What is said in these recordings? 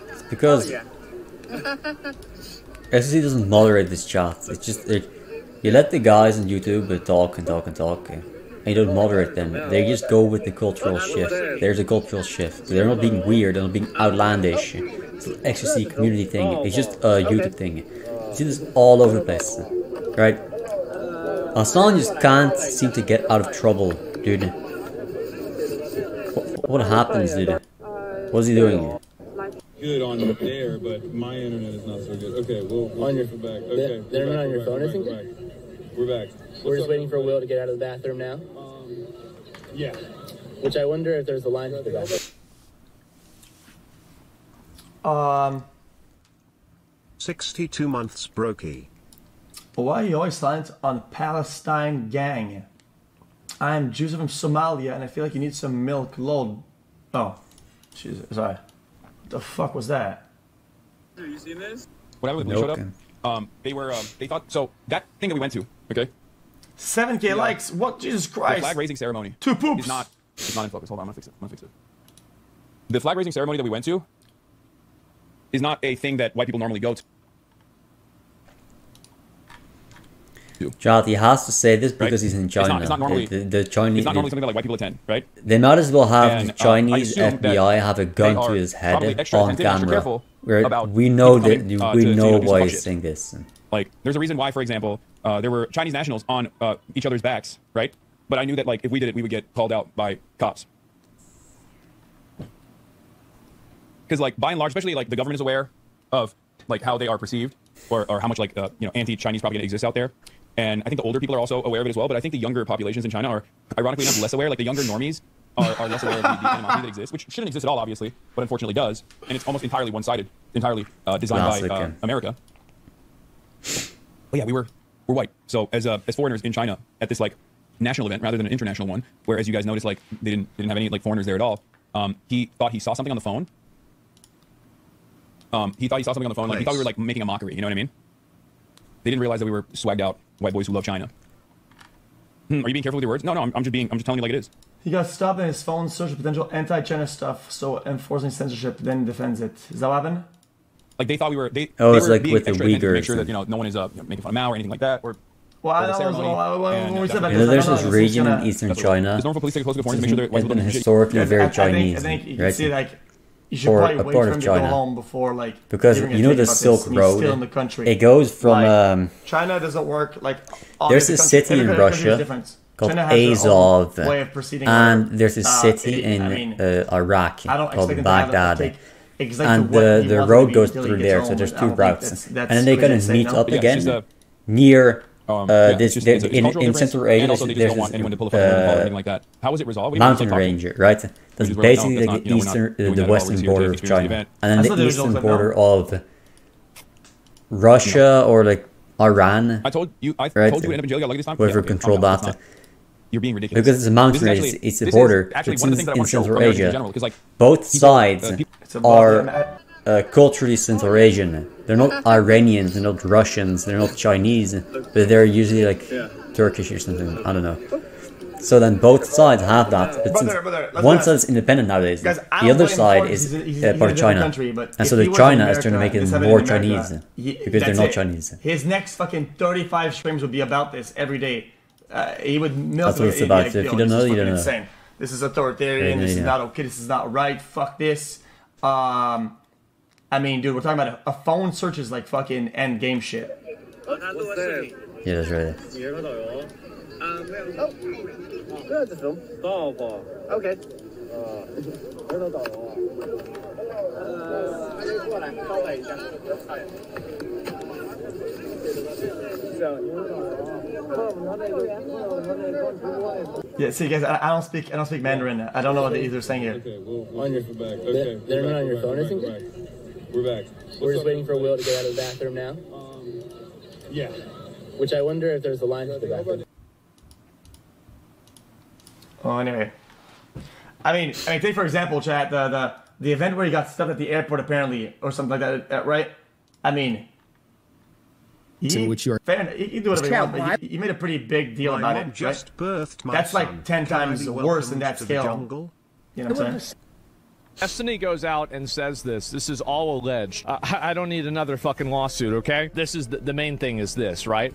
It's because xQc doesn't moderate this chat. It's just you let the guys on YouTube talk and talk and talk, and you don't moderate them. They just go with the cultural shift. There's a cultural shift. They're not being weird. They're not being outlandish. It's an xQc community thing. It's just a YouTube thing. You see this all over the place, right? Hasan just can't seem to get out of trouble, dude. What happens, dude? What's he doing? Good on there, but my internet is not so good. Okay, we'll on your back. Okay, the internet on your phone isn't good? We're back. We're just waiting for Will to get out of the bathroom now. Yeah. Which I wonder if there's a line to the bathroom. 62 months brokey. Why are you always silent on Palestine gang? I'm Jews from Somalia and I feel like you need some milk. Lol. Oh. Jesus. Sorry. What the fuck was that? Have you seen this? Whenever the police showed up, they thought, so that thing that we went to, okay? 7K likes? What? Jesus Christ. The flag raising ceremony. Two poops. It's not in focus. Hold on, I'm gonna fix it. The flag raising ceremony that we went to is not a thing that white people normally go to. Chat, he has to say this because he's in China. It's not normally, the Chinese. It's not normally something that like white people attend, right? They might as well have the Chinese FBI have a gun to his head on camera. We know why he's saying this. Like, there's a reason why, for example, there were Chinese nationals on each other's backs, right? But I knew that like if we did it, we would get called out by cops. Because like by and large, especially like the government is aware of like how they are perceived, or how much like anti-Chinese propaganda exists out there. And I think the older people are also aware of it as well, but I think the younger populations in China are, ironically enough, less aware. Like the younger normies are less aware of the animosity that exists, which shouldn't exist at all, obviously, but unfortunately does. And it's almost entirely one-sided, entirely designed by America. But yeah, we're white. So as foreigners in China at this like national event rather than an international one, where as you guys noticed, like they didn't have any like foreigners there at all. He thought he saw something on the phone. Like he thought we were like making a mockery. You know what I mean? They didn't realize that we were swagged out white boys who love China. Are you being careful with your words? No, I'm just telling you like it is. He got stopped in his phone, search for potential anti-China stuff, so enforcing censorship then defends it. Is that what happened? Like they thought we were. They it's were like being with the Uyghurs to make Uyghurs. sure that no one is making fun of Mao or anything like that. Or there's this region in eastern China. There's normal police take close to foreigners to make sure that white it's people been don't historically very Chinese, I think you can right? see like you should probably wait for him to go home before like because you know the Silk Road. Still in the country. It goes from like, China doesn't work like. There's a city in Russia called Azov, and there's a city in Iraq called Baghdad. And the road goes through there, so there's two routes, and then they're gonna meet up again near in Central Asia. There's like that. How was it resolved? Mountain range, right? That's basically like the western border of China, and then the eastern border of Russia or like Iran. I told you, right? Told you end up in jail. Like this time. Whoever controlled that. You're being ridiculous. Because it's a mountain range, it's a border. It's in Central Asia. Both sides are culturally Central Asian. They're not Iranians, they're not Russians, they're not Chinese, but they're usually like Turkish or something. I don't know. So then both sides have that. But since one side is independent nowadays, the other side is part of China. And so the China is trying to make it more Chinese because they're not Chinese. His next fucking 35 streams would be about this every day. He would milk. That's what it's about. So if you don't know, you don't know. Insane. This is authoritarian. This is not okay. This is not right. Fuck this. I mean, dude, we're talking about a phone search is like fucking end game shit. Yeah, that's right. Okay. Yeah, see, guys, I don't speak Mandarin. I don't know what they're saying here. Okay, on your back. Okay, the internet on your phone isn't good? We're back. We're just waiting for Will to get out of the bathroom now. Yeah. Which I wonder if there's a line to the bathroom. Oh, anyway. I mean, take for example, chat, the event where he got stuffed at the airport apparently, or something like that, right? I mean, he do whatever he wants, but he made a pretty big deal about it. Just birthed my That's like son. 10 times worse than that scale. You know what I'm saying? Destiny goes out and says this. This is all alleged. I don't need another fucking lawsuit, okay? This is the main thing is this, right?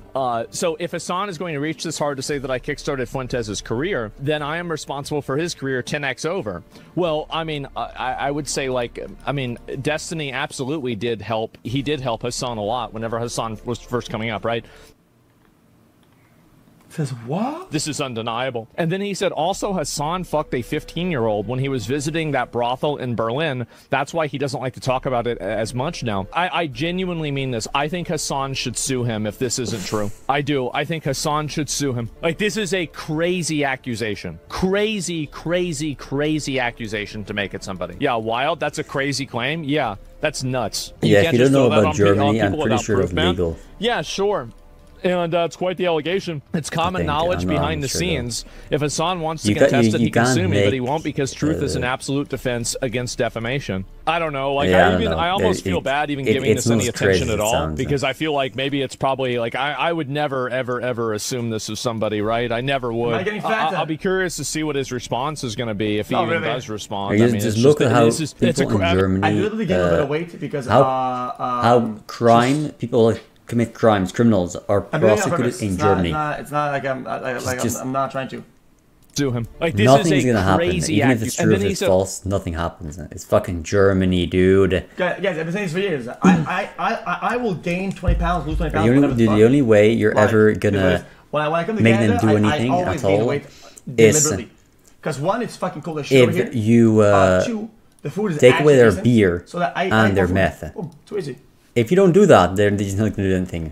So if Hasan is going to reach this hard to say that I kickstarted Fuentes' career, then I am responsible for his career 10x over. Well, I mean, I would say, like, I mean, Destiny absolutely did help. He did help Hasan a lot whenever Hasan was first coming up, right? Says what? This is undeniable. And then he said also Hasan fucked a 15-year-old when he was visiting that brothel in Berlin. That's why he doesn't like to talk about it as much now. I genuinely mean this. I think Hasan should sue him if this isn't true. I do. I think Hasan should sue him. Like, this is a crazy accusation. Crazy, crazy, crazy accusation to make at somebody. Yeah, wild. That's a crazy claim. Yeah, that's nuts. Yeah, if you don't know about Germany, I'm pretty sure it's legal. Yeah, sure. And it's quite the allegation. It's common knowledge behind the scenes. If Hasan wants to contest it, he can sue me, but he won't because truth is an absolute defense against defamation. I don't know. Like, yeah, I almost feel bad even giving this any attention at all because I feel like maybe it's probably like I would never, ever, ever assume this of somebody, right? I never would. I'll be curious to see what his response is going to be if he even does respond. I mean, just look at how people in Germany, I literally gained a bit of weight because how crime commit crimes. Criminals are prosecuted in Germany. It's not like I'm not trying to sue him. Like, this nothing's is a gonna happen. crazy Even if it's true, if it's false, nothing happens. It's fucking Germany, dude. Guys, I've been saying this for years. I will gain 20 pounds, lose 20 pounds. The only way you're ever gonna when I come to make Canada, them do anything at all is because one, it's fucking cold as shit over here. If you two, the food is take away their decent, beer so that and their meth. Boom, too easy. If you don't do that, they're just not gonna do anything.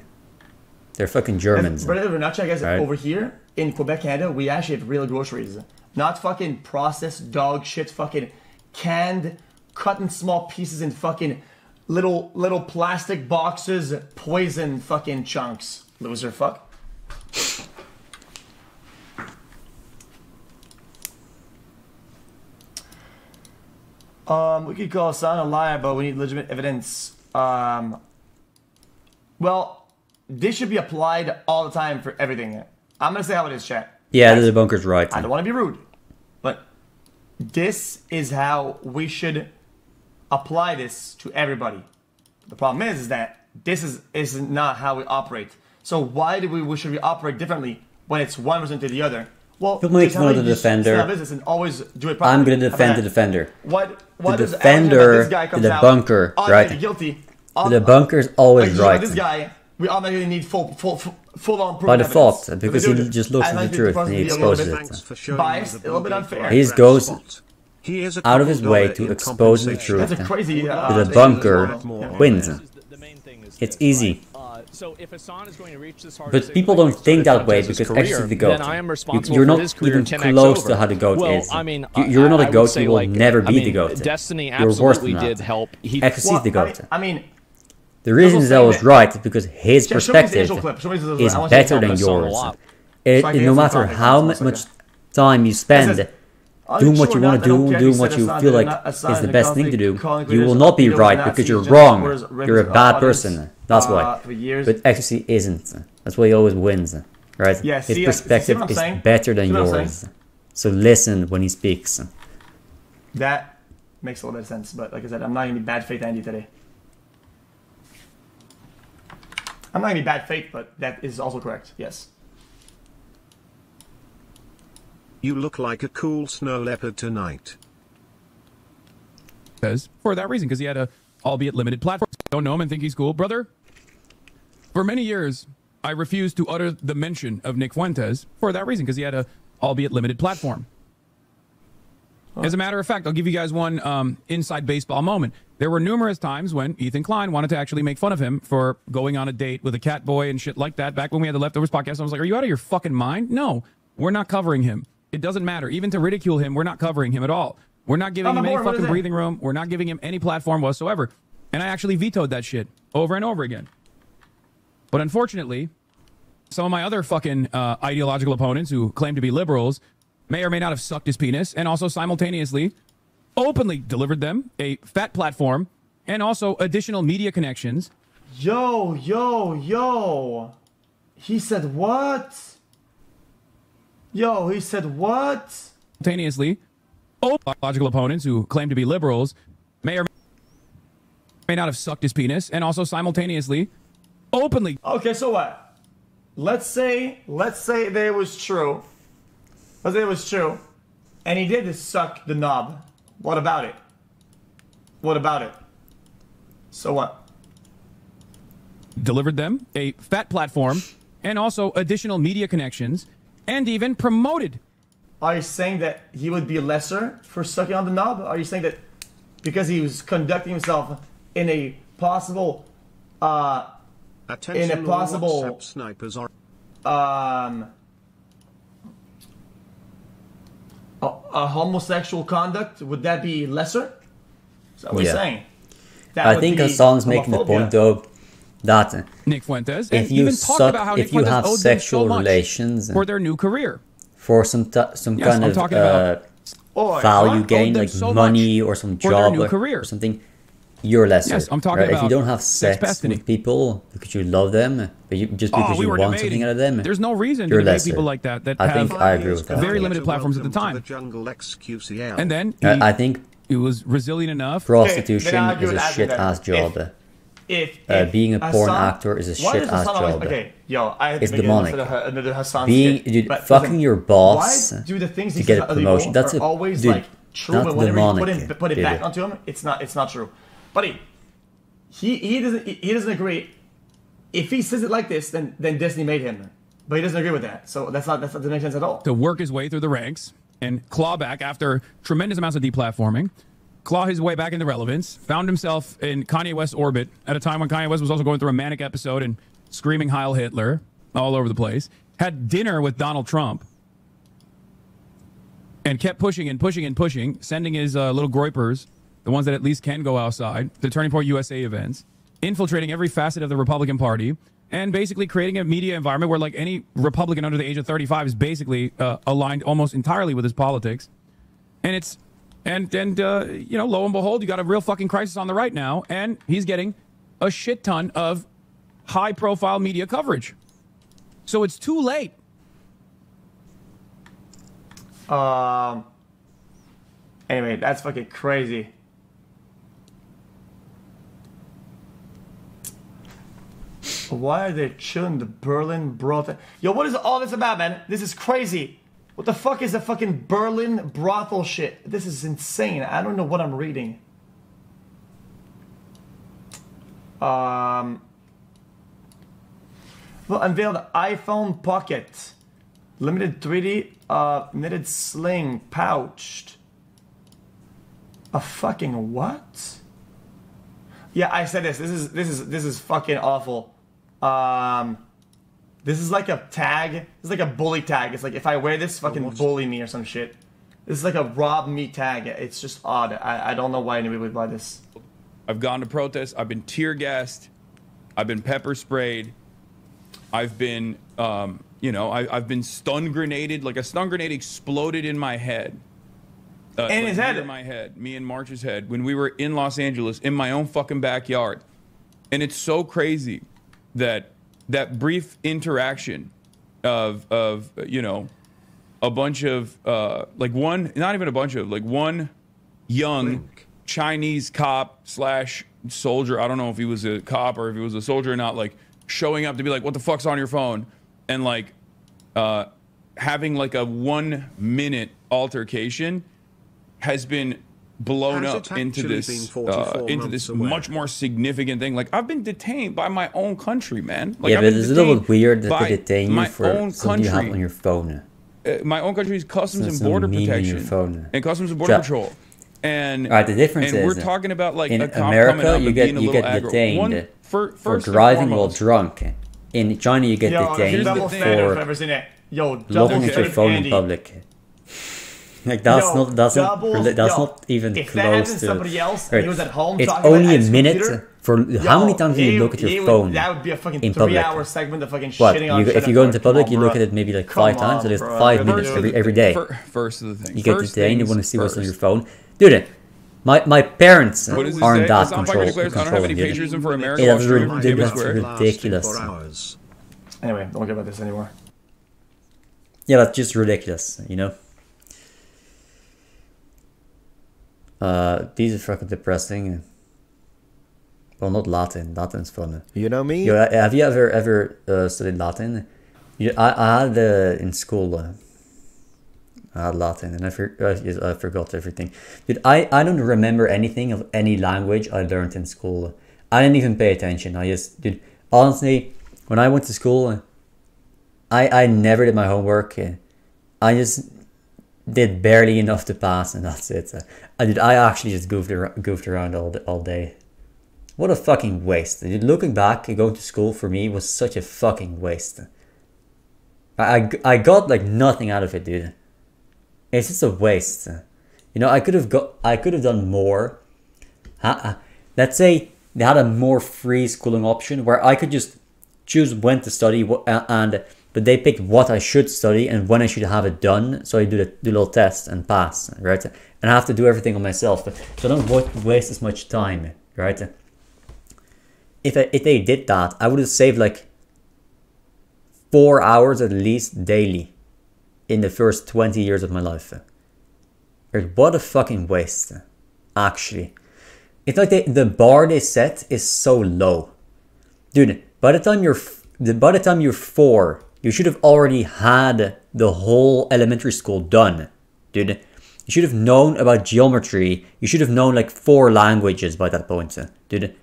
They're fucking Germans. But I guess right? Over here in Quebec, Canada, we actually have real groceries. Not fucking processed dog shit, fucking canned, cut in small pieces in fucking little plastic boxes, poison fucking chunks. Loser fuck. We could call Hasan a liar, but we need legitimate evidence. Well, this should be applied all the time for everything. I'm going to say how it is, chat. Yeah, the debunker's right. I don't want to be rude, but this is how we should apply this to everybody. The problem is that this is not how we operate. So why should we operate differently when it's one person to the other? Well, people make fun of the defender. And always do it properly. I'm going to defend the defender. What the defender, the debunker, right? Guilty. The debunker is always right. This guy, we automatically need full-on proof. By default, because he just looks at the truth and he exposes it. Biased, a little bit unfair. He goes out of his way to expose the truth. That's a crazy. The debunker wins. It's easy. So if Hasan is going to reach this hard, but people don't think that way because actually the goat. You're not even close to how the goat is. I mean, you're not a goat. You will never be the goat. Destiny You're worse than did that. help. xQc is the goat. I mean, the reason that was right is because his perspective is better than yours. No matter how much time you spend doing what you want to do, doing what you feel like is the best thing to do, you will not be right because you're wrong. You're a bad person. That's why. But xQc isn't. That's why he always wins. Right? His perspective is better than yours. So listen when he speaks. That makes a little bit of sense. But like I said, I'm not going to be bad faith Andy today. I'm not going to be bad faith, but that is also correct. Yes. You look like a cool snow leopard tonight. For that reason, because he had a, albeit limited platform. Don't know him and think he's cool. Brother, for many years, I refused to utter the mention of Nick Fuentes for that reason, because he had a, albeit limited platform. As a matter of fact, I'll give you guys one inside baseball moment. There were numerous times when Ethan Klein wanted to actually make fun of him for going on a date with a cat boy and shit like that. Back when we had the Leftovers podcast, I was like, are you out of your fucking mind? No, we're not covering him. It doesn't matter. Even to ridicule him, we're not covering him at all. We're not giving him any fucking breathing room. We're not giving him any platform whatsoever. And I actually vetoed that shit over and over again. But unfortunately, some of my other fucking ideological opponents who claim to be liberals may or may not have sucked his penis and also simultaneously openly delivered them a fat platform and also additional media connections. Yo. He said what? Yo, he said what? Simultaneously logical opponents who claim to be liberals may or may not have sucked his penis, and also simultaneously, openly. Okay, so what? Let's say that it was true. Let's say it was true, and he did suck the knob. What about it? What about it? So what? Delivered them a fat platform, and also additional media connections, and even promoted. Are you saying that he would be lesser for sucking on the knob? Are you saying that because he was conducting himself in a possible Attention, WhatsApp snipers are a homosexual conduct, would that be lesser? Is that what you're saying? I think Hasan's making the point though that Nick Fuentes, if you suck, if you have sexual relations for their new career, for some kind of value gain, like money or some job or something, you're lesser. Yes, I'm talking about if you don't have sex with people because you love them, but just because you want something out of them, there's no reason to debate people like that I think I agree with that. Very limited platforms at the time. And then I think it was resilient enough. Prostitution is a shit-ass job. Being a porn actor is a shit-ass job. Okay, yo, it's demonic. Fucking your boss do the things to get a promotion. That's always dude, like true, that's but whenever demonic. you put it back onto him, it's not true. Buddy, he doesn't agree. If he says it like this, then Disney made him. But he doesn't agree with that. So that doesn't make sense at all. To work his way through the ranks and claw back after tremendous amounts of deplatforming, claw his way back into relevance, found himself in Kanye West's orbit at a time when Kanye West was also going through a manic episode and screaming Heil Hitler all over the place, had dinner with Donald Trump, and kept pushing and pushing and pushing, sending his little groypers, the ones that at least can go outside, to Turning Point USA events, infiltrating every facet of the Republican Party, and basically creating a media environment where like any Republican under the age of 35 is basically aligned almost entirely with his politics. And it's you know, lo and behold, you got a real fucking crisis on the right now, and he's getting a shit ton of high-profile media coverage. So it's too late. Anyway, that's fucking crazy. Why are they chilling the Berlin brothel? Yo, what is all this about, man? This is crazy. What the fuck is the fucking Berlin brothel shit? This is insane. I don't know what I'm reading. Well, unveiled iPhone Pocket. Limited 3D knitted sling pouched. A fucking what? Yeah, I said this. This is fucking awful. This is like a tag. This is like a bully tag. It's like if I wear this, fucking bully me or some shit. This is like a rob me tag. It's just odd. I don't know why anybody would buy this. I've gone to protests. I've been tear gassed. I've been pepper sprayed. I've been, you know, I've been stun grenaded. Like a stun grenade exploded in my head. In his head? In my head. Me and March's head. When we were in Los Angeles, in my own fucking backyard. And it's so crazy that that brief interaction of you know, a bunch of, like one, not even a bunch of, like one young Chinese cop slash soldier. I don't know if he was a cop or if he was a soldier or not, like showing up to be like, what the fuck's on your phone? And like having like a 1 minute altercation has been blown up into this much more significant thing. Like I've been detained by my own country, man. Like, yeah, but it's a little weird that they detain you for something you have on your phone. My own country's Customs and Border Protection and Customs and Border Patrol. And the difference is we're talking about like in a cop America you get aggro. detained for driving while drunk. In China you get detained for looking at your phone in public. Like that's not even if close that happened to somebody else right. and he was at home it's talking only about a minute computer, for how many times do you look at your phone? That would be a fucking in 3 public. hour segment of fucking what? shitting on If you go into public, you look at it maybe like 5 times, so there's 5 minutes every day. First of the thing. You get detained, you want to see what's on your phone. Dude, my parents aren't that controlling it. That's ridiculous. Anyway, don't care about this anymore. Yeah, that's just ridiculous, you know? These are fucking depressing. Well, not Latin. Latin's fun. You know me? Have you ever studied Latin? I had in school. I had Latin, and I forgot everything. Dude, I don't remember anything of any language I learned in school. I didn't even pay attention. Dude, honestly, when I went to school, I never did my homework. I just did barely enough to pass, and that's it. I actually just goofed around all day. What a fucking waste. Dude, looking back, going to school for me was such a fucking waste. I got like nothing out of it, dude. It's just a waste. You know, I could have done more. Let's say they had a more free schooling option where I could just choose when to study, but they picked what I should study and when I should have it done. So I do the little test and pass, right? And I have to do everything on myself, so I don't waste as much time, right? If they did that, I would have saved like 4 hours at least daily in the first 20 years of my life. What a fucking waste, actually. It's like the bar they set is so low. Dude, by the time you're 4, you should have already had the whole elementary school done. Dude, you should have known about geometry. You should have known like 4 languages by that point. Dude,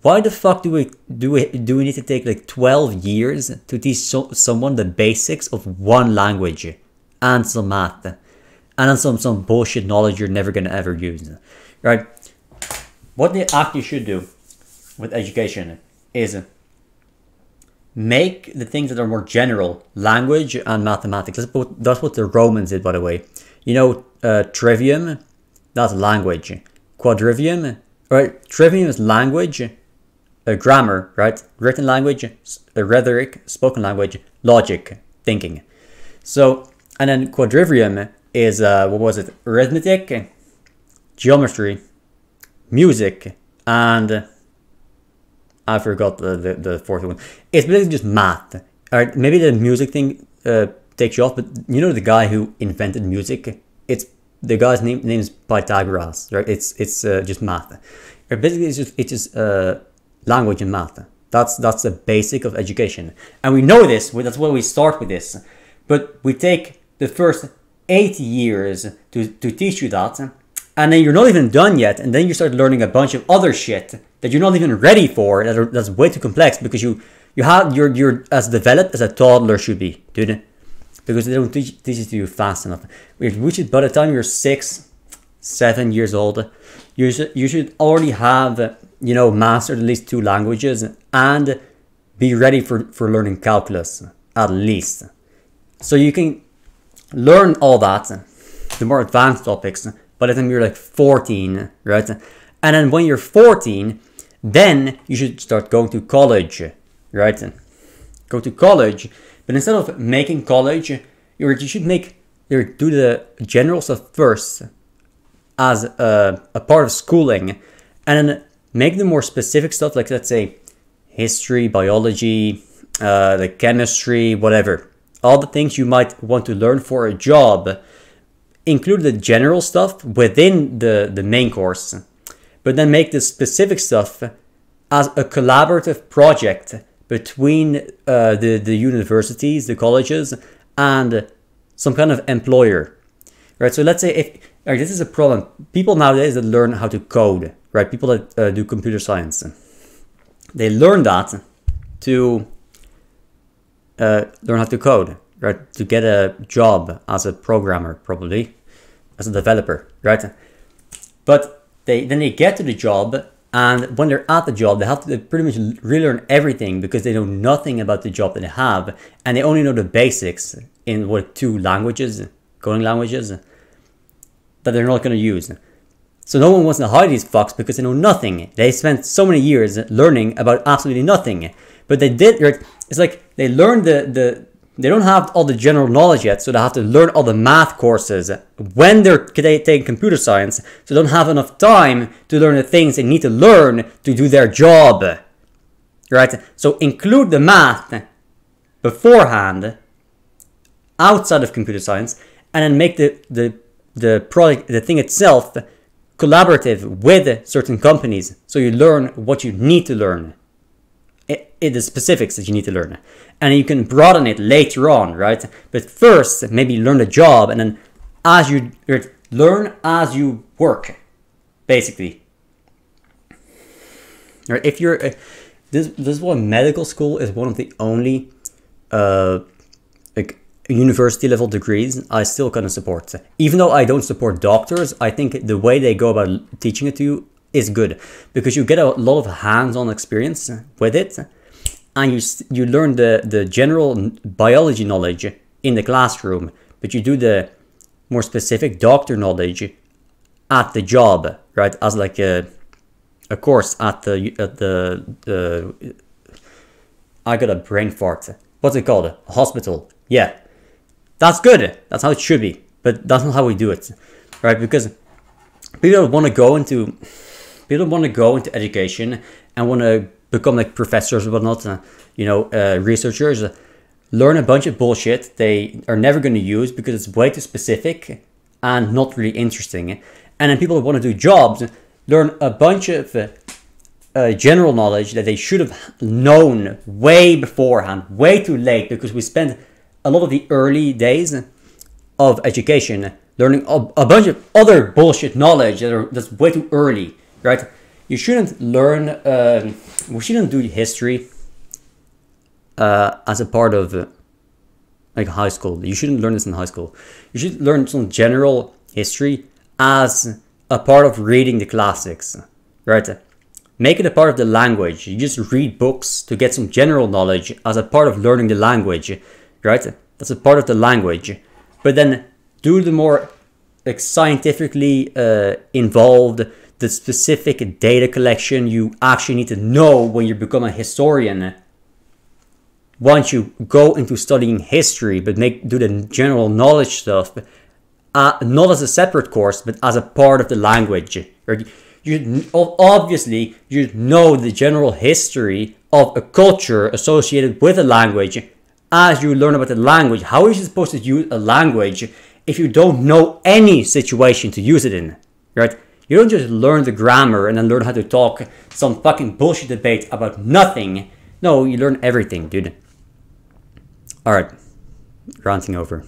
why the fuck do we need to take like 12 years to teach someone the basics of one language and some math and then some bullshit knowledge you're never gonna ever use, right? What they actually should do with education is make the things that are more general, language and mathematics. That's what the Romans did, by the way. You know, trivium, that's language. Quadrivium, right? Trivium is language. Grammar, right? Written language, rhetoric, spoken language, logic, thinking. So, and then quadrivium is, what was it? Arithmetic, geometry, music, and I forgot the fourth one. It's basically just math. Alright, maybe the music thing takes you off, but you know the guy who invented music? The guy's name is Pythagoras, right? It's just math. Basically, it's just language and math. That's the basic of education, and we know this. That's why we start with this. But we take the first 8 years to teach you that, and then you're not even done yet, and then you start learning a bunch of other shit that you're not even ready for. That's way too complex because you're as developed as a toddler should be, dude. Because they don't teach it to you fast enough. Which is by the time you're 6, 7 years old, you should already have, you know, mastered at least 2 languages and be ready for learning calculus, at least. So you can learn all that, the more advanced topics, by the time you're like 14, right? And then when you're 14, then you should start going to college, right? Go to college, but instead of making college, you should do the general stuff first as a part of schooling, and then make the more specific stuff, like let's say history, biology, the chemistry, whatever. All the things you might want to learn for a job, include the general stuff within the main course, but then make the specific stuff as a collaborative project between the universities, the colleges, and some kind of employer, right? So let's say this is a problem. People nowadays that learn how to code, right? People that do computer science, they learn that to learn how to code, right? To get a job as a programmer, probably as a developer, right? But then they get to the job, and when they're at the job, they have to pretty much relearn everything because they know nothing about the job that they have, and they only know the basics in 2 languages, coding languages, that they're not going to use. So no one wants to hire these fucks because they know nothing. They spent so many years learning about absolutely nothing. But they did, right? It's like they learned they don't have all the general knowledge yet, so they have to learn all the math courses when they're taking computer science, so they don't have enough time to learn the things they need to learn to do their job, right? So include the math beforehand, outside of computer science, and then make the product, the thing itself, collaborative with certain companies, so you learn what you need to learn, the specifics that you need to learn, and you can broaden it later on, right? But first, maybe learn the job, and then as you learn as you work, basically. Right? If you're this is why medical school is one of the only like university level degrees I still kind of support. Even though I don't support doctors, I think the way they go about teaching it to you is good, because you get a lot of hands-on experience with it, and you learn the general biology knowledge in the classroom, but you do the more specific doctor knowledge at the job, right? As like a course at the I got a brain fart. What's it called? A hospital. Yeah, that's good. That's how it should be. But that's not how we do it, right? Because people don't want to go into education and want to become like professors or whatnot. Researchers. Learn a bunch of bullshit they are never going to use because it's way too specific and not really interesting. And then people who want to do jobs learn a bunch of general knowledge that they should have known way beforehand, way too late, because we spent a lot of the early days of education learning a bunch of other bullshit knowledge that's way too early, right? You shouldn't learn, we shouldn't do history as a part of like high school. You shouldn't learn this in high school. You should learn some general history as a part of reading the classics, right? Make it a part of the language. You just read books to get some general knowledge as a part of learning the language, right? That's a part of the language. But then do the more like scientifically involved, the specific data collection you actually need to know when you become a historian. Once you go into studying history, but do the general knowledge stuff, not as a separate course, but as a part of the language. Obviously, you know the general history of a culture associated with a language as you learn about the language. How are you supposed to use a language if you don't know any situation to use it in, right? You don't just learn the grammar and then learn how to talk some fucking bullshit debate about nothing. No, you learn everything, dude. Alright, ranting over.